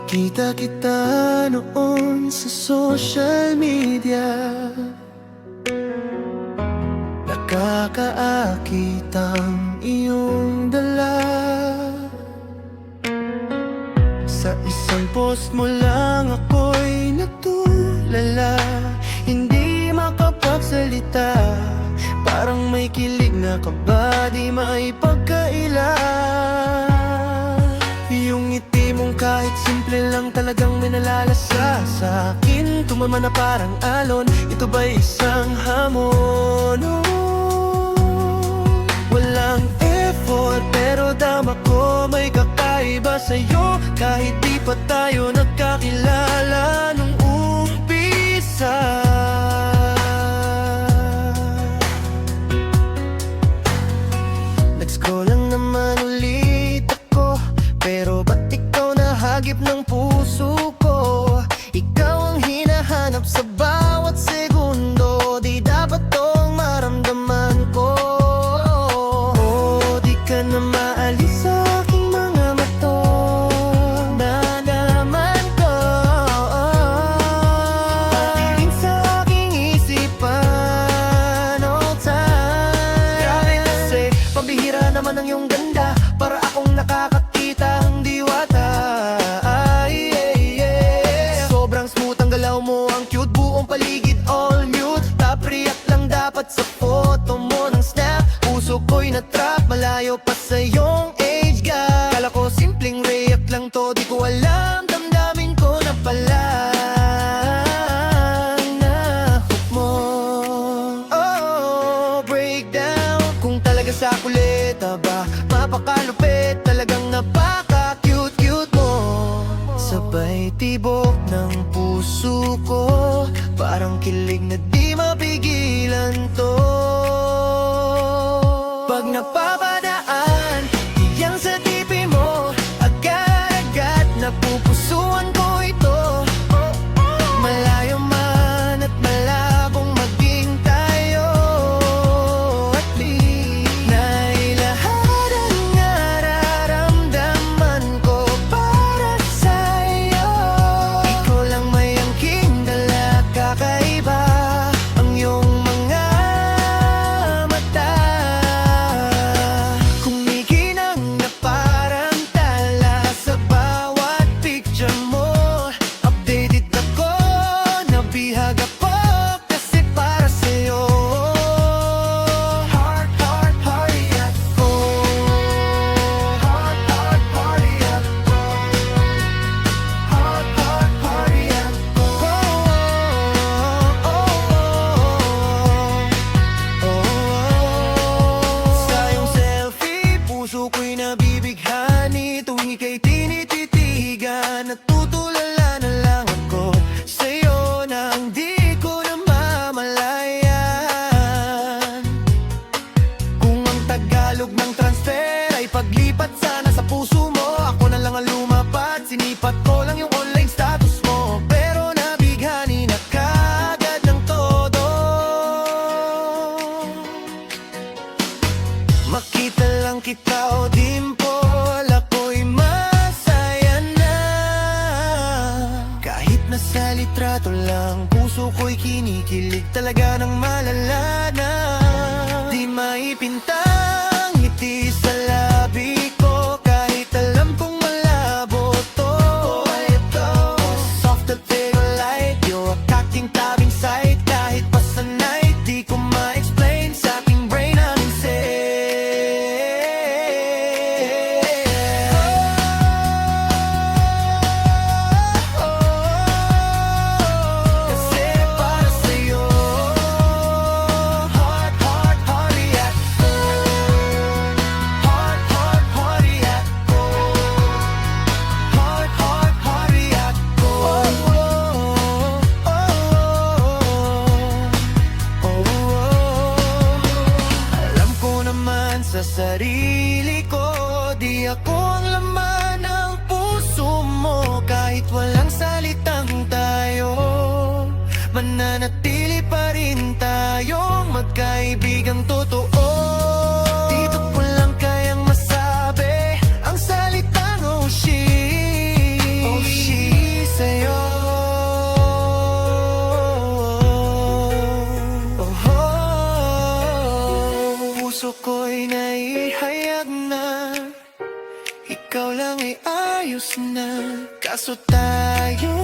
Nakita kita noon sa social media, nakakaakit ang iyong dala. Sa isang post mo lang ako'y natulala, hindi makapagsalita, parang may kilig na kaba di maipagkaila. Yung ngiti mong kahit simple lang talagang minalala sa akin, tumama na parang alon, ito ba'y isang hamon? Walang effort pero dama ko may kakaiba sa'yo, kahit di pa tayo nagkakilala nung umpisa. Nag-scroll lang naman ulit ako, pero ba't ikaw nahagip ng puso ko? Ikaw ang hinahanap sa bawat segundo, di dapat tong maramdaman ko. Oh, di ka na maalis sa aking mga mato, nalaman ko. Patiling sa aking isipan all time. Grabe kasi, pambihira naman ang iyong ganda, para akong nakakakita ang diwata. Sobrang smooth ang galaw mo, ang cute, buong paligid all mute. Top react lang dapat sa photo mo ng snap, puso ko'y na-trap, malayo pa sa iyong age gap. Kala ko simpleng react lang to, di ko alam damdamin ko na pala. Nahook mo, oh, breakdown. Kung talaga sa kuleta ba, mapakalupit, talagang napaka-cute-cute mo. Sabay tibok ng puso ko, parang kilig na di mapigilan to. Pag napapadaan, iyang sa tipi mo, agad-agad napupusuan ko ito. Malayo man at malabong maging tayo, at least nailahat ang nararamdaman ko para sa'yo. Ikaw lang may angking dala, kakaiba ang iyong mga mata. Kumikinang na parang tala sa bawat picture mo. Updated ako, nabihag ako kasi para sa'yo. Heart, heart, party ako. Heart, heart, party ako. Heart, heart, party ako. Sa iyong selfie, puso ko'y nabibighani, tuwing ika'y tinititigan, natutulala na lang ako sa'yo nang di ko namamalayan. Kung ang Tagalog ng transfer ay paglipat sana sa puso mo, ako na lang ang lumapat, sinipat ko lang yung online status mo, pero nabighani na kaagad ng todo. Makita lang kita o dimple, ako'y masaya na. Kahit nasa litrato lang, puso ko'y kinikilig talaga ng malala na. Di maipintang ngiti sa labi ko, kahit alam kong malabo to. Soft at pero light, you're a cutting tabing sight. Kahit pa sa night, di ko ma-explain sa aking brain ang insane. Kasi para sa'yo, heart, heart, party ako. Heart, heart, party ako. Heart, heart, party ako. Alam ko naman sa sarili ko, di ako ang laman ng puso mo. Kahit walang salitang tayo, mananatili pa rin tayong magkaibigang totoo. Dito ko lang kayang masabi ang salitang oh shit. ay ayos na. Kaso tayo